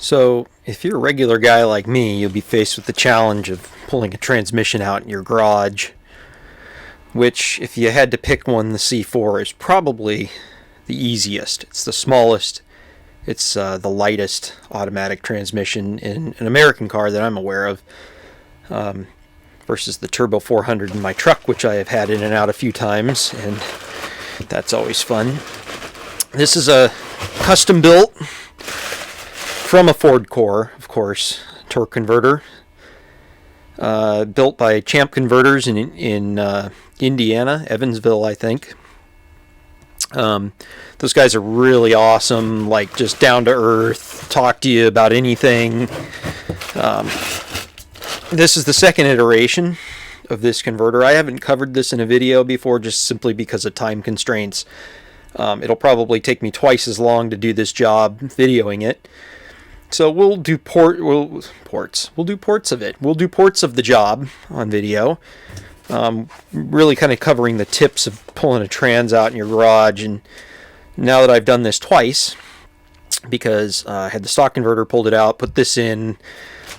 So, if you're a regular guy like me, you'll be faced with the challenge of pulling a transmission out in your garage, which, if you had to pick one, the C4 is probably the easiest. It's the smallest, it's the lightest automatic transmission in an American car that I'm aware of, versus the Turbo 400 in my truck, which I have had in and out a few times, and that's always fun. This is a custom built from a Ford core, of course, torque converter, built by Champ Converters in Indiana, Evansville, I think. Those guys are really awesome, like just down to earth, talk to you about anything. This is the second iteration of this converter. I haven't covered this in a video before, just simply because of time constraints. It'll probably take me twice as long to do this job videoing it. So we'll do ports of it. We'll do ports of the job on video. Really kind of covering the tips of pulling a trans out in your garage. And now that I've done this twice, because I had the stock converter, pulled it out, put this in,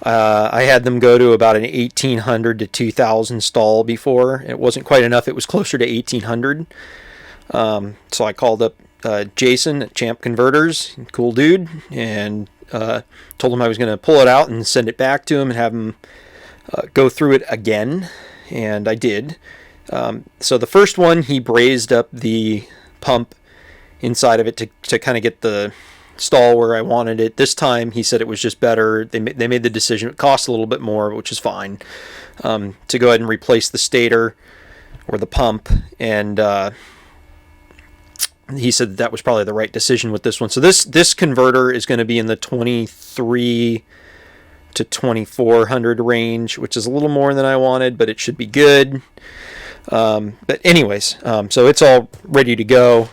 I had them go to about an 1800 to 2000 stall before. It wasn't quite enough. It was closer to 1800. So I called up Jason at Champ Converters, cool dude, and told him I was going to pull it out and send it back to him and have him go through it again, and I did. So the first one, he brazed up the pump inside of it to kind of get the stall where I wanted it. This time he said it was just better. They made the decision. It cost a little bit more, which is fine, to go ahead and replace the stator or the pump, and he said that was probably the right decision with this one. So this converter is going to be in the 23 to 2400 range, which is a little more than I wanted, but it should be good. But anyways, so it's all ready to go.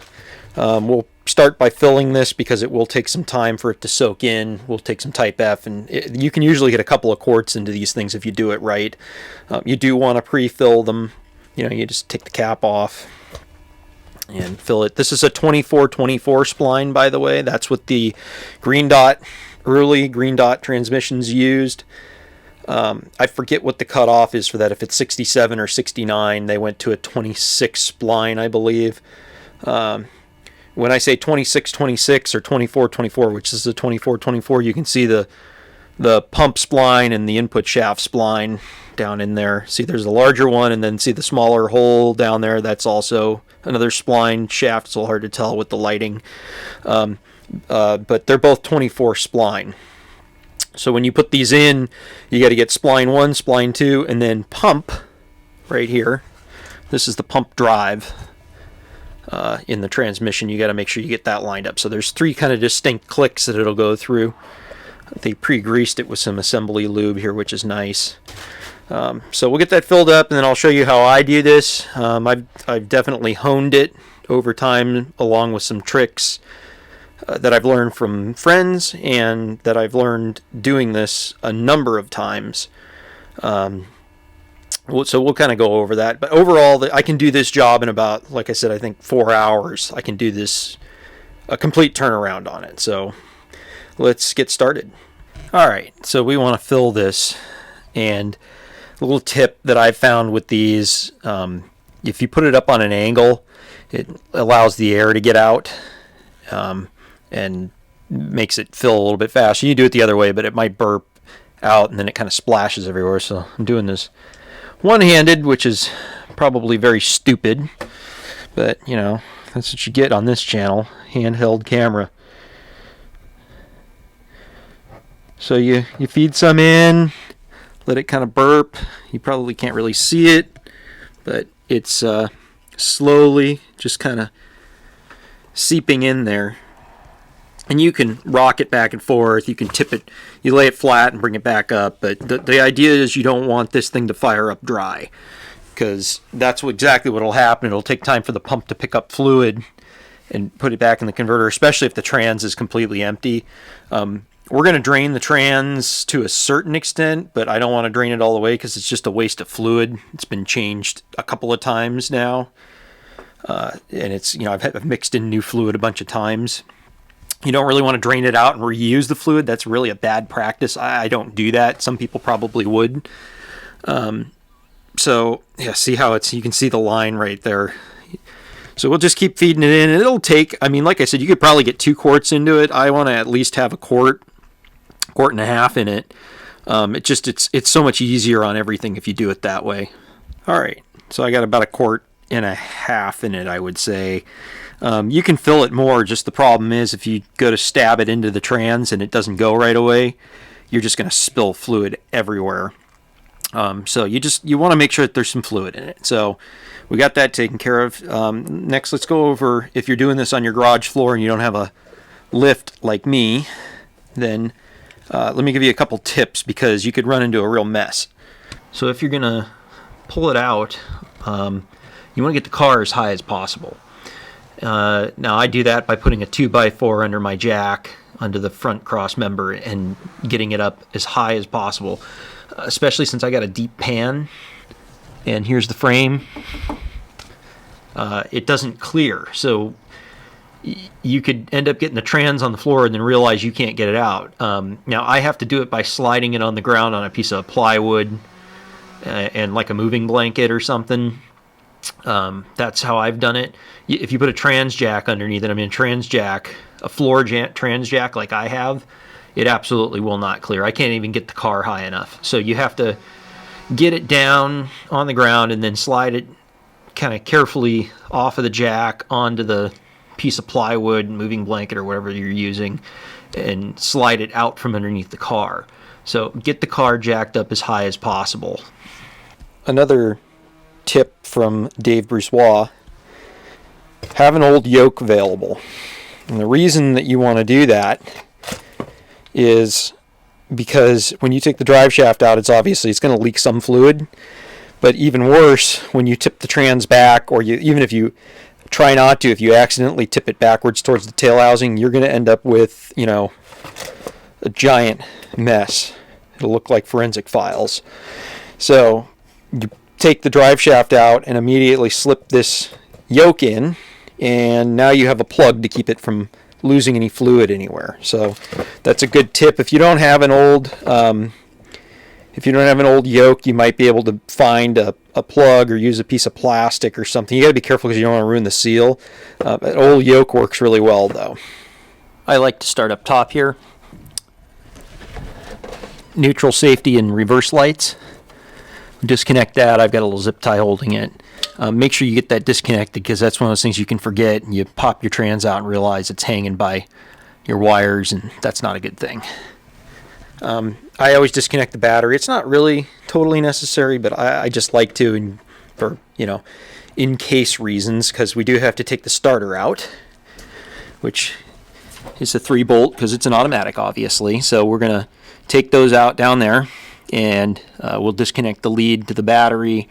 We'll start by filling this because it will take some time for it to soak in. We'll take some Type F, and you can usually get a couple of quarts into these things if you do it right. You do want to pre-fill them. You just take the cap off and fill it. This is a 2424 spline, by the way. That's what the early green dot transmissions used. I forget what the cutoff is for that. If it's 67 or 69, they went to a 26 spline, I believe. When I say 2626 or 2424, which is a 2424, you can see the pump spline and the input shaft spline down in there. See, there's a larger one, and then see the smaller hole down there. That's also another spline shaft. It's a little hard to tell with the lighting, but they're both 24 spline. So when you put these in, you got to get spline 1, spline 2, and then pump right here. This is the pump drive in the transmission. You got to make sure you get that lined up. So there's 3 kind of distinct clicks that it'll go through. They pre-greased it with some assembly lube here, which is nice. So we'll get that filled up, and then I'll show you how I do this. I've definitely honed it over time, along with some tricks that I've learned from friends and that I've learned doing this a number of times. So we'll kind of go over that. But overall, I can do this job in about, like I said, I think 4 hours. I can do this, a complete turnaround on it. So let's get started. All right, so we want to fill this, and a little tip that I've found with these, if you put it up on an angle, it allows the air to get out and makes it fill a little bit faster. You do it the other way, but it might burp out, and then it kind of splashes everywhere. So I'm doing this one-handed, which is probably very stupid, but that's what you get on this channel, handheld camera. So you feed some in, let it kind of burp. You probably can't really see it, but it's slowly just kind of seeping in there. And you can rock it back and forth. You can tip it. You lay it flat and bring it back up. But the idea is you don't want this thing to fire up dry, because that's exactly what will happen. It'll take time for the pump to pick up fluid and put it back in the converter, especially if the trans is completely empty. We're going to drain the trans to a certain extent, but I don't want to drain it all the way because it's just a waste of fluid. It's been changed a couple of times now. And it's, I've mixed in new fluid a bunch of times. You don't really want to drain it out and reuse the fluid. That's really a bad practice. I don't do that. Some people probably would. So yeah, see how you can see the line right there. So we'll just keep feeding it in, and it'll take, I mean, like I said, you could probably get 2 quarts into it. I want to at least have a quart and a half in it. It's so much easier on everything if you do it that way. All right, so I got about a quart and a half in it, I would say. You can fill it more. Just the problem is if you go to stab it into the trans and it doesn't go right away, you're just going to spill fluid everywhere. So you want to make sure that there's some fluid in it. So we got that taken care of. Next, let's go over, if you're doing this on your garage floor and you don't have a lift like me, then let me give you a couple tips, because you could run into a real mess. So if you're going to pull it out, you want to get the car as high as possible. Now I do that by putting a 2x4 under my jack, under the front cross member, and getting it up as high as possible, especially since I got a deep pan. And here's the frame. It doesn't clear, so you could end up getting the trans on the floor and then realize you can't get it out. Now I have to do it by sliding it on the ground on a piece of plywood and like a moving blanket or something. That's how I've done it. If you put a trans jack underneath it, I mean a floor trans jack like I have, it absolutely will not clear. I can't even get the car high enough. So you have to get it down on the ground and then slide it kind of carefully off of the jack onto the piece of plywood, moving blanket, or whatever you're using, and slide it out from underneath the car. So get the car jacked up as high as possible. Another tip from Dave Brusois: have an old yoke available. And the reason that you want to do that is because when you take the drive shaft out, it's going to leak some fluid. But even worse, when you tip the trans back, or even if you try not to, if you accidentally tip it backwards towards the tail housing, you're going to end up with, a giant mess. It'll look like forensic files. So you take the drive shaft out and immediately slip this yoke in, and now you have a plug to keep it from losing any fluid anywhere. So that's a good tip. If you don't have an old yoke, you might be able to find a plug or use a piece of plastic or something. You got to be careful because you don't want to ruin the seal. An old yoke works really well, though. I like to start up top here. Neutral, safety, and reverse lights. Disconnect that. I've got a little zip tie holding it. Make sure you get that disconnected, because that's one of those things you can forget, and you pop your trans out and realize it's hanging by your wires, and that's not a good thing. I always disconnect the battery. It's not really totally necessary, but I just like to, and for in case reasons, because we do have to take the starter out, which is a 3-bolt, because it's an automatic, obviously. So we're gonna take those out down there, and we'll disconnect the lead to the battery.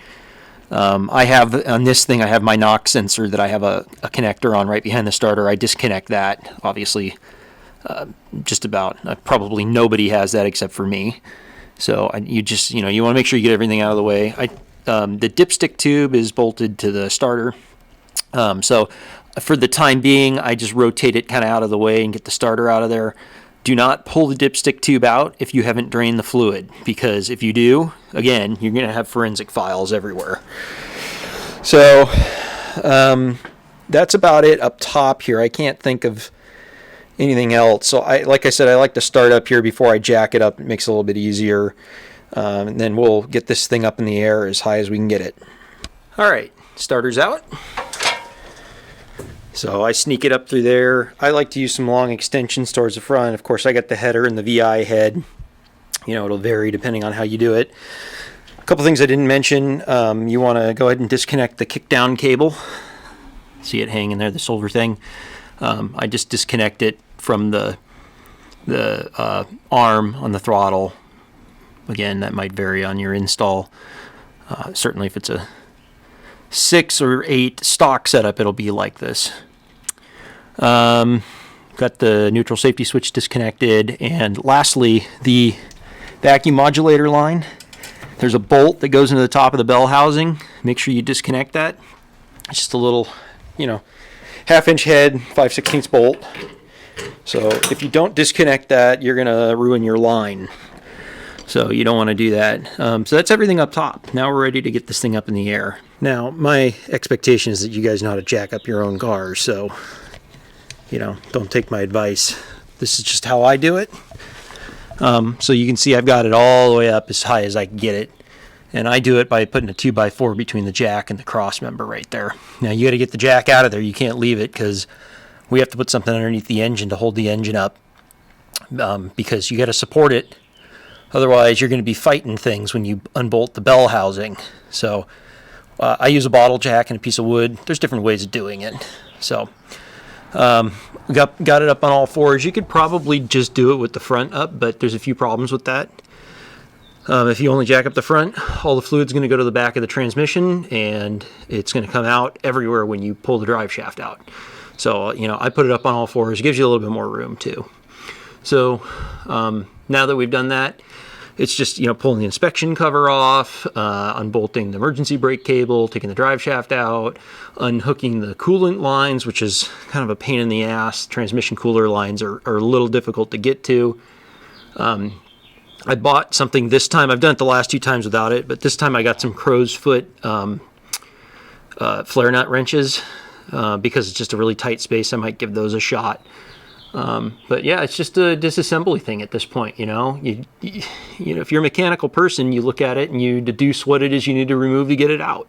I have on this thing, I have my knock sensor that I have a connector on right behind the starter. I disconnect that, obviously. Just about probably nobody has that except for me. So you want to make sure you get everything out of the way. The dipstick tube is bolted to the starter. So for the time being, I just rotate it kind of out of the way and get the starter out of there. Do not pull the dipstick tube out if you haven't drained the fluid, because if you do, again, you're going to have forensic files everywhere. So that's about it up top here. I can't think of anything else. So like I said, I like to start up here before I jack it up. It makes it a little bit easier. And then we'll get this thing up in the air as high as we can get it. All right, starter's out. So I sneak it up through there. I like to use some long extensions towards the front. Of course, I got the header and the VI head. It'll vary depending on how you do it. A couple things I didn't mention. You want to go ahead and disconnect the kick-down cable. See it hanging there, the silver thing. I just disconnect it from the arm on the throttle. Again, that might vary on your install. Certainly if it's a 6 or 8 stock setup, it'll be like this. Got the neutral safety switch disconnected, and lastly, the vacuum modulator line. There's a bolt that goes into the top of the bell housing. Make sure you disconnect that. It's just a little, 1/2 inch head, 5/16 bolt. So if you don't disconnect that, you're going to ruin your line. So you don't want to do that. So that's everything up top. Now we're ready to get this thing up in the air. Now, my expectation is that you guys know how to jack up your own cars, so, you know, don't take my advice. This is just how I do it. So you can see I've got it all the way up as high as I can get it. And I do it by putting a 2x4 between the jack and the cross member right there. Now you got to get the jack out of there. You can't leave it because we have to put something underneath the engine to hold the engine up, because you got to support it. Otherwise, you're going to be fighting things when you unbolt the bell housing. So I use a bottle jack and a piece of wood. There's different ways of doing it. So got it up on all fours. You could probably just do it with the front up, but there's a few problems with that. If you only jack up the front, all the fluid's going to go to the back of the transmission, and it's going to come out everywhere when you pull the drive shaft out. So, you know, I put it up on all fours. It gives you a little bit more room too. So now that we've done that, it's just, you know, pulling the inspection cover off, unbolting the emergency brake cable, taking the drive shaft out, unhooking the coolant lines, which is kind of a pain in the ass. Transmission cooler lines are a little difficult to get to. I bought something this time. I've done it the last 2 times without it, but this time I got some crow's foot flare nut wrenches because it's just a really tight space. I might give those a shot. But yeah, it's just a disassembly thing at this point. You know, you know, if you're a mechanical person, you look at it and you deduce what it is you need to remove to get it out.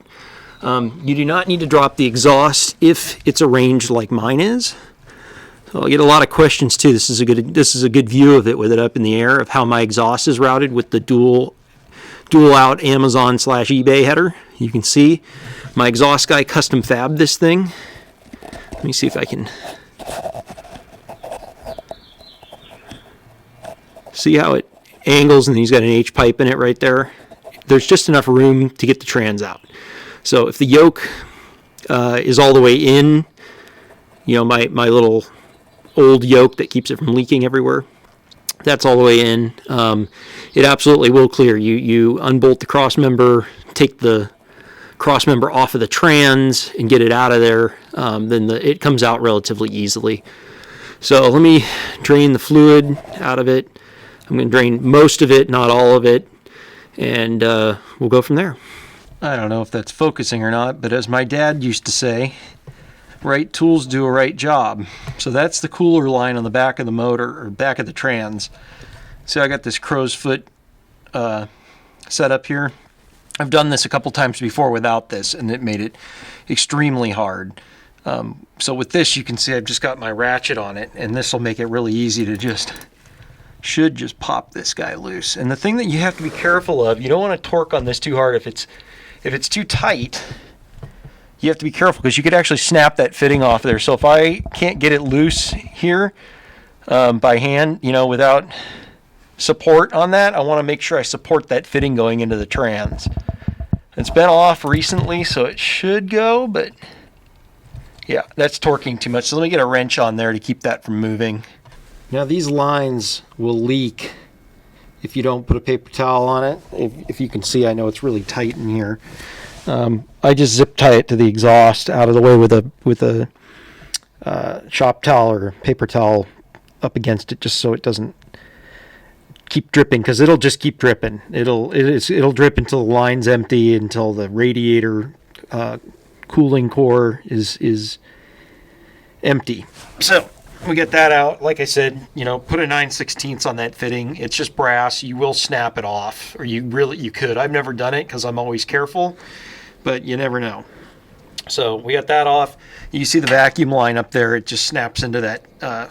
You do not need to drop the exhaust if it's arranged like mine is. So I get a lot of questions too. This is a good view of it with it up in the air of how my exhaust is routed with the dual out Amazon/eBay header. You can see my exhaust guy custom fabbed this thing. Let me see if I can see how it angles, and then he's got an H pipe in it right there. There's just enough room to get the trans out. So if the yoke is all the way in, you know, my little old yoke that keeps it from leaking everywhere, that's all the way in. It absolutely will clear. You unbolt the cross member, take the cross member off of the trans and get it out of there. Then it comes out relatively easily. So let me drain the fluid out of it. I'm going to drain most of it, not all of it, and we'll go from there. I don't know if that's focusing or not, but as my dad used to say, right tools do a right job. So that's the cooler line on the back of the motor, or back of the trans. So I got this crow's foot set up here. I've done this a couple times before without this, and it made it extremely hard. So with this, you can see I've just got my ratchet on it, and this will make it really easy to just pop this guy loose. And the thing that you have to be careful of, you don't want to torque on this too hard. If it's too tight, you have to be careful because you could actually snap that fitting off there. So if I can't get it loose here by hand, you know, without support on that, I want to make sure I support that fitting going into the trans. It's been off recently, so it should go, but yeah, that's torquing too much. So let me get a wrench on there to keep that from moving. Now these lines will leak if you don't put a paper towel on it. If you can see, I know it's really tight in here. I just zip tie it to the exhaust out of the way with a shop towel or paper towel up against it, just so it doesn't keep dripping, because it'll just keep dripping. It'll drip until the line's empty, until the radiator cooling core is empty. So we get that out. Like I said, you know, put a 9/16 on that fitting. It's just brass. You will snap it off, or you could. I've never done it because I'm always careful, but you never know. So we got that off. You see the vacuum line up there. It just snaps into that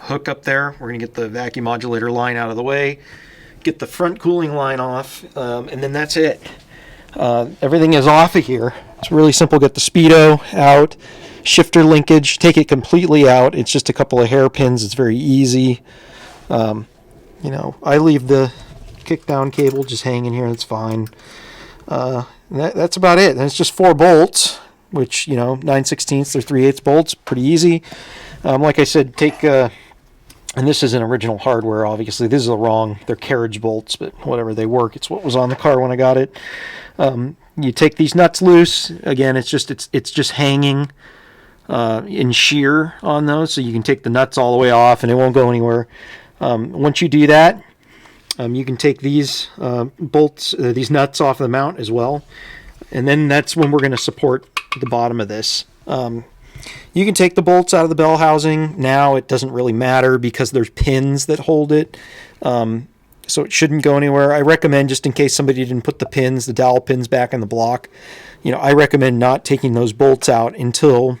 hook up there. We're going to get the vacuum modulator line out of the way, get the front cooling line off, and then that's it. Everything is off of here. It's really simple. Get the speedo out, shifter linkage, take it completely out. It's just a couple of hairpins. It's very easy. You know, I leave the kickdown cable just hanging here. That's fine. That's about it. And it's just 4 bolts, which, you know, 9/16 or 3/8 bolts, pretty easy. Like I said, take and this isn't original hardware, obviously. This is they're carriage bolts, but whatever, they work. It's what was on the car when I got it. You take these nuts loose. Again, it's just hanging. in shear on those, so you can take the nuts all the way off and it won't go anywhere. Once you do that, you can take these bolts, these nuts off of the mount as well, and then that's when we're going to support the bottom of this. You can take the bolts out of the bell housing. Now it doesn't really matter because there's pins that hold it, so it shouldn't go anywhere. I recommend, just in case somebody didn't put the pins, the dowel pins back in the block, I recommend not taking those bolts out until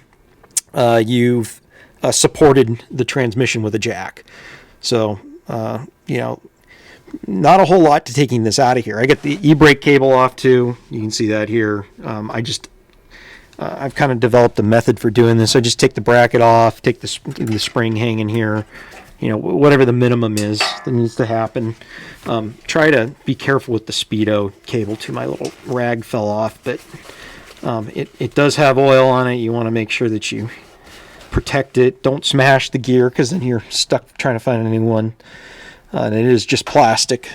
you've supported the transmission with a jack. So, not a whole lot to taking this out of here. I get the e-brake cable off too. You can see that here. I've kind of developed a method for doing this. I just take the bracket off, take the spring hanging here, whatever the minimum is that needs to happen. Try to be careful with the speedo cable too. My little rag fell off, but it does have oil on it. You want to make sure that you protect it. Don't smash the gear, because then you're stuck trying to find a new one. And it is just plastic.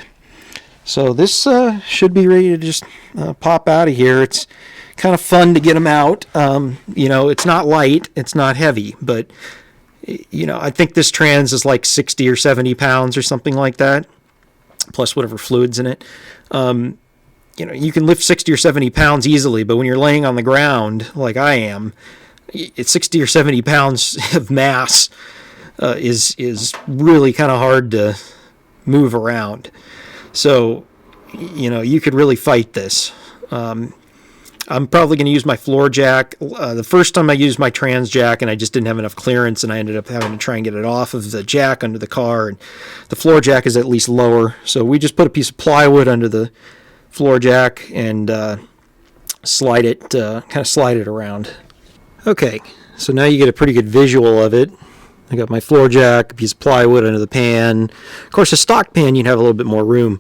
So this should be ready to just pop out of here. It's kind of fun to get them out. It's not light, it's not heavy, but I think this trans is like 60 or 70 pounds or something like that, plus whatever fluid's in it. You can lift 60 or 70 pounds easily, but when you're laying on the ground like I am, it's 60 or 70 pounds of mass is really kind of hard to move around. So, you could really fight this. I'm probably going to use my floor jack. The first time I used my trans jack and I just didn't have enough clearance, and I ended up having to try and get it off of the jack under the car. And the floor jack is at least lower. So we just put a piece of plywood under the floor jack and slide it around. Okay, so now you get a pretty good visual of it. I got my floor jack, a piece of plywood under the pan. Of course, a stock pan, you'd have a little bit more room.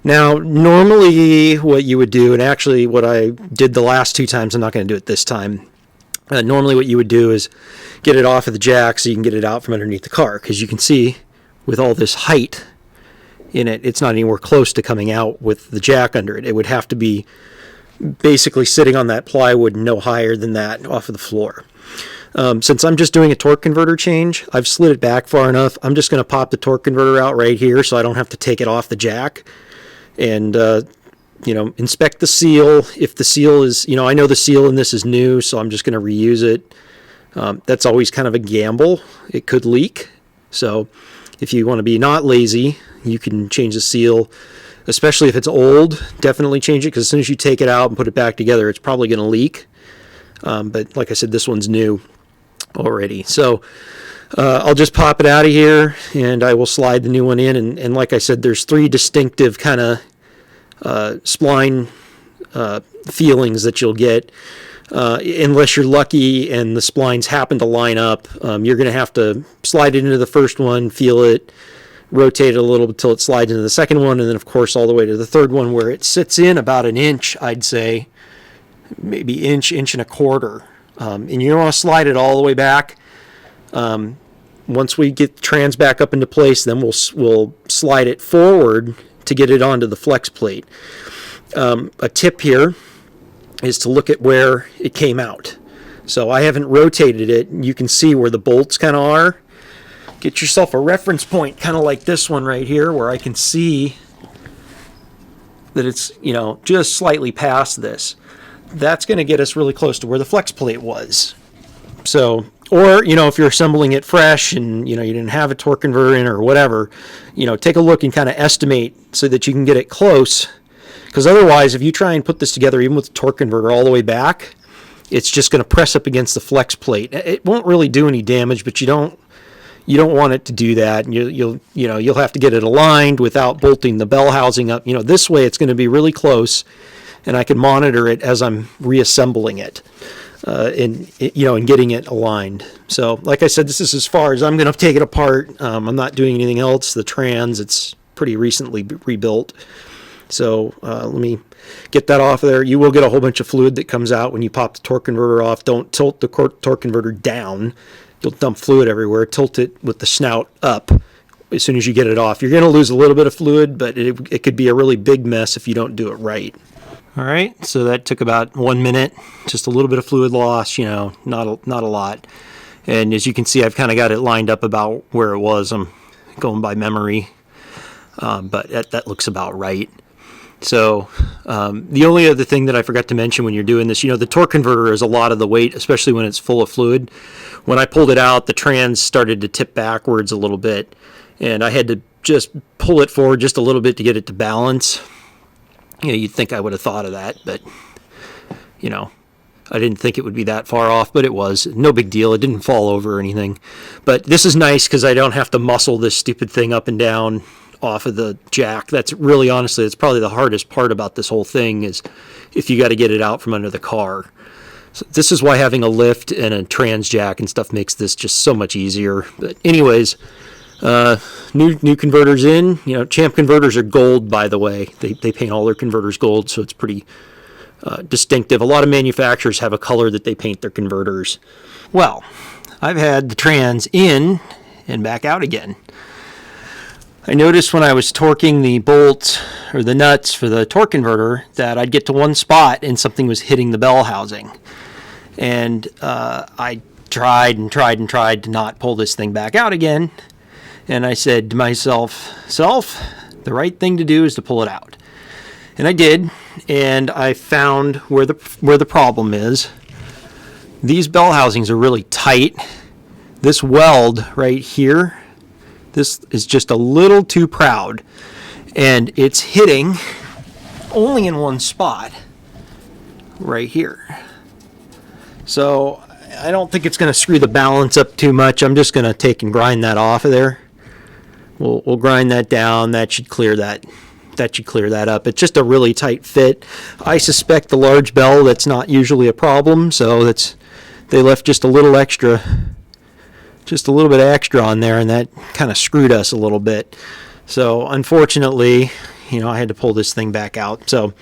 Now, normally what you would do, and actually what I did the last two times, I'm not going to do it this time. Normally what you would do is get it off of the jack so you can get it out from underneath the car, because you can see with all this height in it, it's not anywhere close to coming out with the jack under it. It would have to be basically sitting on that plywood no higher than that off of the floor. Since I'm just doing a torque converter change, I've slid it back far enough. I'm just going to pop the torque converter out right here so I don't have to take it off the jack. And, inspect the seal. If the seal is, I know the seal in this is new, so I'm just going to reuse it. That's always kind of a gamble. It could leak. So if you want to be not lazy, you can change the seal. Especially if it's old, definitely change it, because as soon as you take it out and put it back together, it's probably going to leak. But like I said, this one's new already. So I'll just pop it out of here and I will slide the new one in. And like I said, there's three distinctive kind of spline feelings that you'll get. Unless you're lucky and the splines happen to line up, you're going to have to slide it into the first one, feel it, rotate it a little until it slides into the second one, and then of course all the way to the third one, where it sits in about an inch, I'd say, maybe inch and a quarter. And you don't want to slide it all the way back. Once we get the trans back up into place, then we'll slide it forward to get it onto the flex plate. A tip here is to look at where it came out. So I haven't rotated it. You can see where the bolts kind of are. Get yourself a reference point, kind of like this one right here, where I can see that it's, just slightly past this. That's going to get us really close to where the flex plate was. So, or, if you're assembling it fresh and, you didn't have a torque converter in or whatever, take a look and kind of estimate so that you can get it close. Because otherwise, if you try and put this together, even with the torque converter all the way back, it's just going to press up against the flex plate. It won't really do any damage, but you don't want it to do that. And you'll have to get it aligned without bolting the bell housing up. This way it's going to be really close, and I can monitor it as I'm reassembling it, and getting it aligned. So, like I said, this is as far as I'm going to take it apart. I'm not doing anything else. The trans, it's pretty recently rebuilt. So let me get that off of there. You will get a whole bunch of fluid that comes out when you pop the torque converter off. Don't tilt the torque converter down. Don't dump fluid everywhere. Tilt it with the snout up as soon as you get it off. You're going to lose a little bit of fluid, but it could be a really big mess if you don't do it right. All right, so that took about 1 minute, just a little bit of fluid loss, you know, not a lot. And as you can see, I've kind of got it lined up about where it was. I'm going by memory, but that looks about right. So the only other thing that I forgot to mention when you're doing this, you know, the torque converter is a lot of the weight, especially when it's full of fluid. When I pulled it out, the trans started to tip backwards a little bit, and I had to just pull it forward just a little bit to get it to balance. You know, you'd think I would have thought of that, but, you know, I didn't think it would be that far off, but it was. No big deal. It didn't fall over or anything. But this is nice because I don't have to muscle this stupid thing up and down off of the jack. That's really, honestly, it's probably the hardest part about this whole thing is if you got to get it out from under the car. So this is why having a lift and a trans jack and stuff makes this just so much easier. But anyways, new converters in. You know, Champ converters are gold, by the way. They paint all their converters gold, so it's pretty distinctive. A lot of manufacturers have a color that they paint their converters. Well, I've had the trans in and back out again. I noticed when I was torquing the bolts or the nuts for the torque converter that I'd get to one spot and something was hitting the bell housing. And I tried to not pull this thing back out again. And I said to myself, the right thing to do is to pull it out. And I did, and I found where the problem is. These bell housings are really tight. This weld right here, this is just a little too proud. And it's hitting only in one spot, right here. So I don't think it's going to screw the balance up too much. I'm just going to take and grind that off of there. We'll grind that down. That should clear that. That should clear that up. It's just a really tight fit. I suspect the large bell, that's not usually a problem, so they left just a little extra, just a little bit extra on there, and that kind of screwed us a little bit. So unfortunately, you know, I had to pull this thing back out. So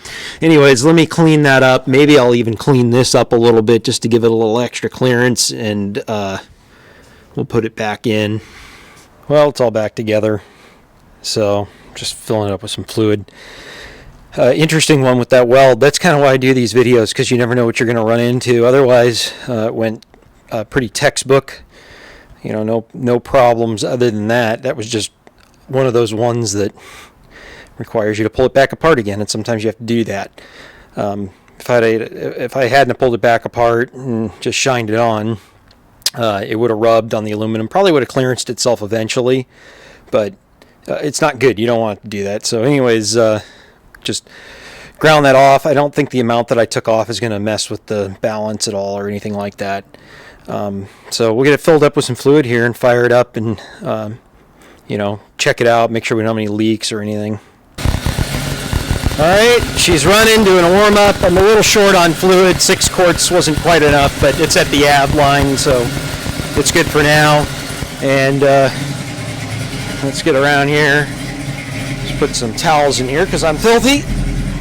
anyways, let me clean that up. Maybe I'll even clean this up a little bit just to give it a little extra clearance, and we'll put it back in. Well, it's all back together, so just filling it up with some fluid. Interesting one with that weld. That's kind of why I do these videos, because you never know what you're going to run into. Otherwise, it went pretty textbook. You know, no problems other than that. That was just one of those ones that requires you to pull it back apart again, and sometimes you have to do that. If I hadn't pulled it back apart and just shined it on, it would have rubbed on the aluminum. Probably would have clearanced itself eventually, but it's not good. You don't want to do that. So anyways, just ground that off. I don't think the amount that I took off is going to mess with the balance at all or anything like that. So we'll get it filled up with some fluid here and fire it up and, you know, check it out, make sure we don't have any leaks or anything. All right, she's running, doing a warm-up. I'm a little short on fluid. 6 quarts wasn't quite enough, but it's at the ab line, so it's good for now. And let's get around here. Let's put some towels in here because I'm filthy.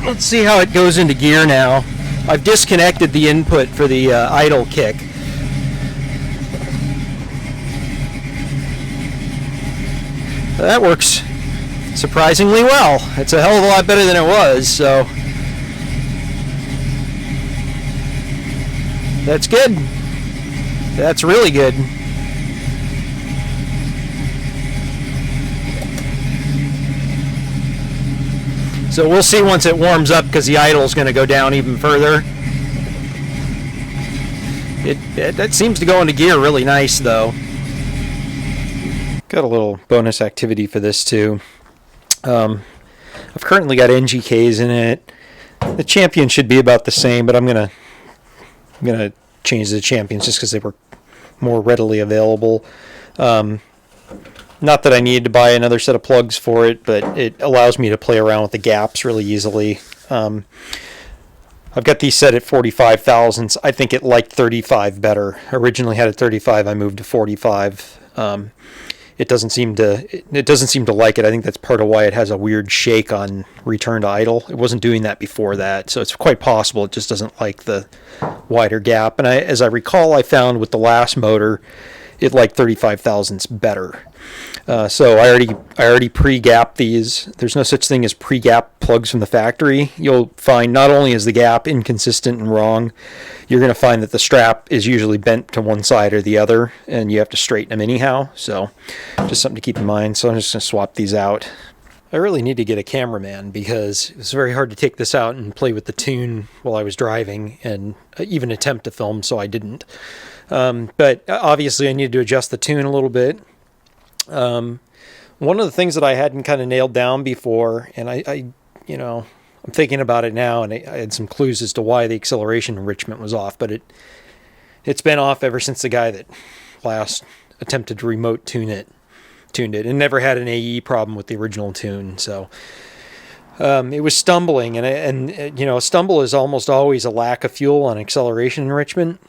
Let's see how it goes into gear now. I've disconnected the input for the idle kick. That works surprisingly well. It's a hell of a lot better than it was, so that's good. That's really good. So we'll see once it warms up, because the idle is going to go down even further. That seems to go into gear really nice, though. Got a little bonus activity for this too. I've currently got NGKs in it. The Champion should be about the same, but I'm gonna change the Champions just because they were more readily available. Not that I need to buy another set of plugs for it, but it allows me to play around with the gaps really easily. I've got these set at 45 thousandths. I think it liked 35 better. Originally had a 35. I moved to 45. It doesn't seem to like it. I think that's part of why it has a weird shake on return to idle. It wasn't doing that before that, so it's quite possible it just doesn't like the wider gap. And as I recall, I found with the last motor, it liked 35 thousandths better. So I already pre-gap these. There's no such thing as pre-gap plugs from the factory. You'll find not only is the gap inconsistent and wrong, you're going to find that the strap is usually bent to one side or the other, and you have to straighten them anyhow. So just something to keep in mind. So I'm just going to swap these out. I really need to get a cameraman because it was very hard to take this out and play with the tune while I was driving and even attempt to film, so I didn't. But obviously I needed to adjust the tune a little bit. One of the things that I hadn't kind of nailed down before, and I'm thinking about it now, and I had some clues as to why the acceleration enrichment was off, but it's been off ever since the guy that last attempted to remote tuned it, and never had an AE problem with the original tune. So it was stumbling, and a stumble is almost always a lack of fuel on acceleration enrichment.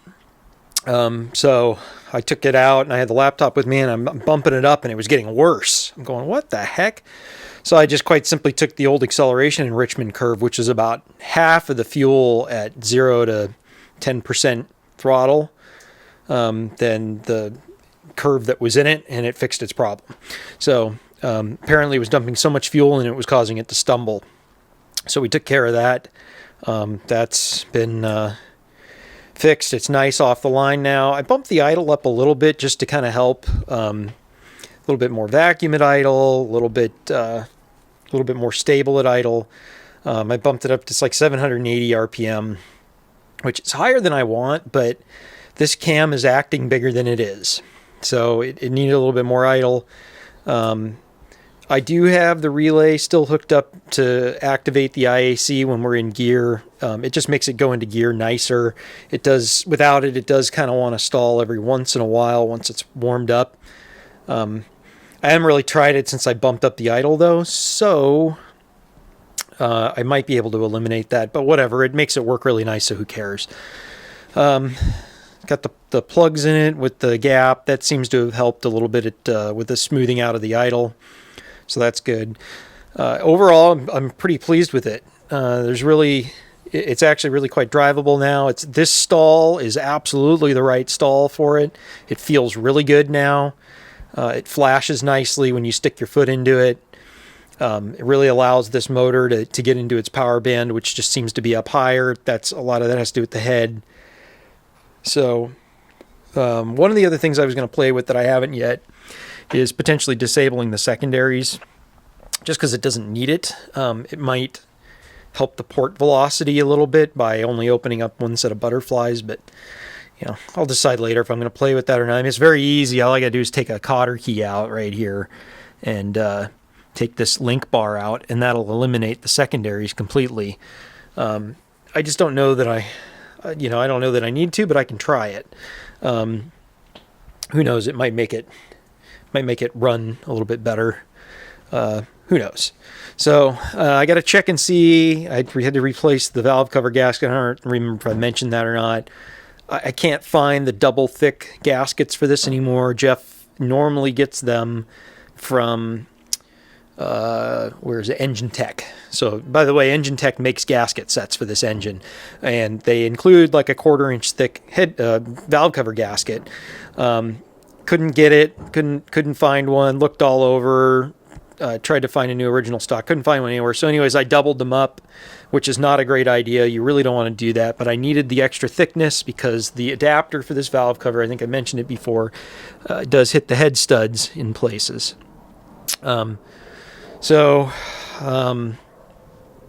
So I took it out and I had the laptop with me and I'm bumping it up and it was getting worse. I'm going, what the heck? So I just quite simply took the old acceleration enrichment curve, which is about half of the fuel at 0 to 10% throttle, than the curve that was in it, and it fixed its problem. So apparently it was dumping so much fuel and it was causing it to stumble. So we took care of that. That's been fixed. It's nice off the line now. I bumped the idle up a little bit just to kind of help. A little bit more vacuum at idle, a little bit more stable at idle. I bumped it up to like 780 RPM, which is higher than I want, but this cam is acting bigger than it is. So it needed a little bit more idle. I do have the relay still hooked up to activate the IAC when we're in gear. It just makes it go into gear nicer. It does, without it, it does kind of want to stall every once in a while once it's warmed up. I haven't really tried it since I bumped up the idle though, so I might be able to eliminate that, but whatever, it makes it work really nice, so who cares. Got the plugs in it with the gap. That seems to have helped a little bit with the smoothing out of the idle. So that's good. Overall, I'm pretty pleased with it. It's actually really quite drivable now. This stall is absolutely the right stall for it. It feels really good now. It flashes nicely when you stick your foot into it. It really allows this motor to get into its power band, which just seems to be up higher. A lot of that has to do with the head. So one of the other things I was going to play with that I haven't yet is potentially disabling the secondaries, just because it doesn't need it. It might help the port velocity a little bit by only opening up one set of butterflies, but I'll decide later if I'm going to play with that or not. I mean, it's very easy. All I got to do is take a cotter key out right here and take this link bar out, and that'll eliminate the secondaries completely. I just don't know that I don't know that I need to, but I can try it. Who knows? It might make it run a little bit better. Who knows? So I got to check and see. I had to replace the valve cover gasket. I don't remember if I mentioned that or not. I can't find the double thick gaskets for this anymore. Jeff normally gets them from where is it? Engine Tech. So by the way, Engine Tech makes gasket sets for this engine, and they include like a 1/4 inch thick head valve cover gasket. Couldn't get it. Couldn't find one. Looked all over. Tried to find a new original stock. Couldn't find one anywhere. So anyways, I doubled them up, which is not a great idea. You really don't want to do that. But I needed the extra thickness because the adapter for this valve cover, I think I mentioned it before, does hit the head studs in places. So I'm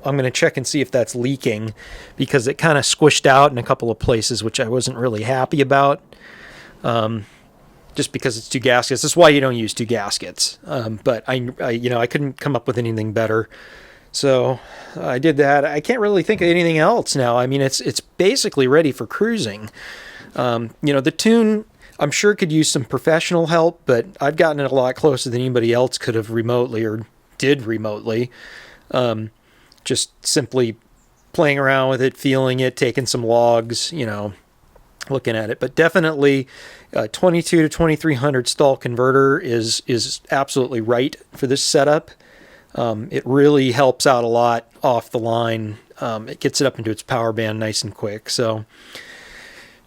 going to check and see if that's leaking, because it kind of squished out in a couple of places, which I wasn't really happy about. Just because it's 2 gaskets. That's why you don't use 2 gaskets. But I couldn't come up with anything better. So I did that. I can't really think of anything else now. I mean, it's basically ready for cruising. The tune, I'm sure, could use some professional help, but I've gotten it a lot closer than anybody else could have remotely or did remotely. Just simply playing around with it, feeling it, taking some logs, looking at it. But definitely 22 to 2300 stall converter is absolutely right for this setup. It really helps out a lot off the line. It gets it up into its power band nice and quick. So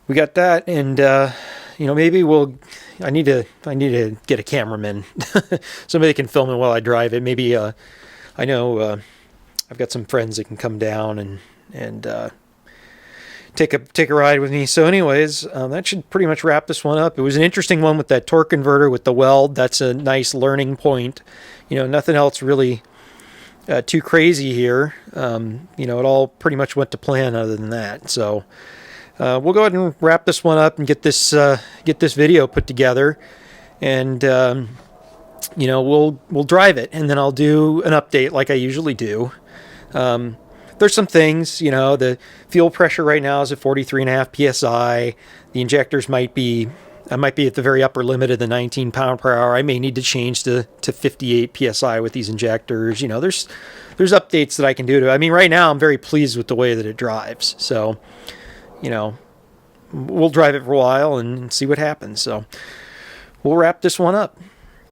we got that, and maybe I need to get a cameraman. Somebody can film it while I drive it. Maybe I know I've got some friends that can come down and take a ride with me. So anyways, that should pretty much wrap this one up. It was an interesting one with that torque converter with the weld. That's a nice learning point. Nothing else really too crazy here. It all pretty much went to plan other than that. So we'll go ahead and wrap this one up and get this video put together, and we'll drive it, and then I'll do an update like I usually do. There's some things, the fuel pressure right now is at 43.5 psi. The injectors might be at the very upper limit of the 19 pound per hour. I may need to change to 58 psi with these injectors. There's updates that I can do to it. I mean, right now I'm very pleased with the way that it drives. So, we'll drive it for a while and see what happens. So we'll wrap this one up.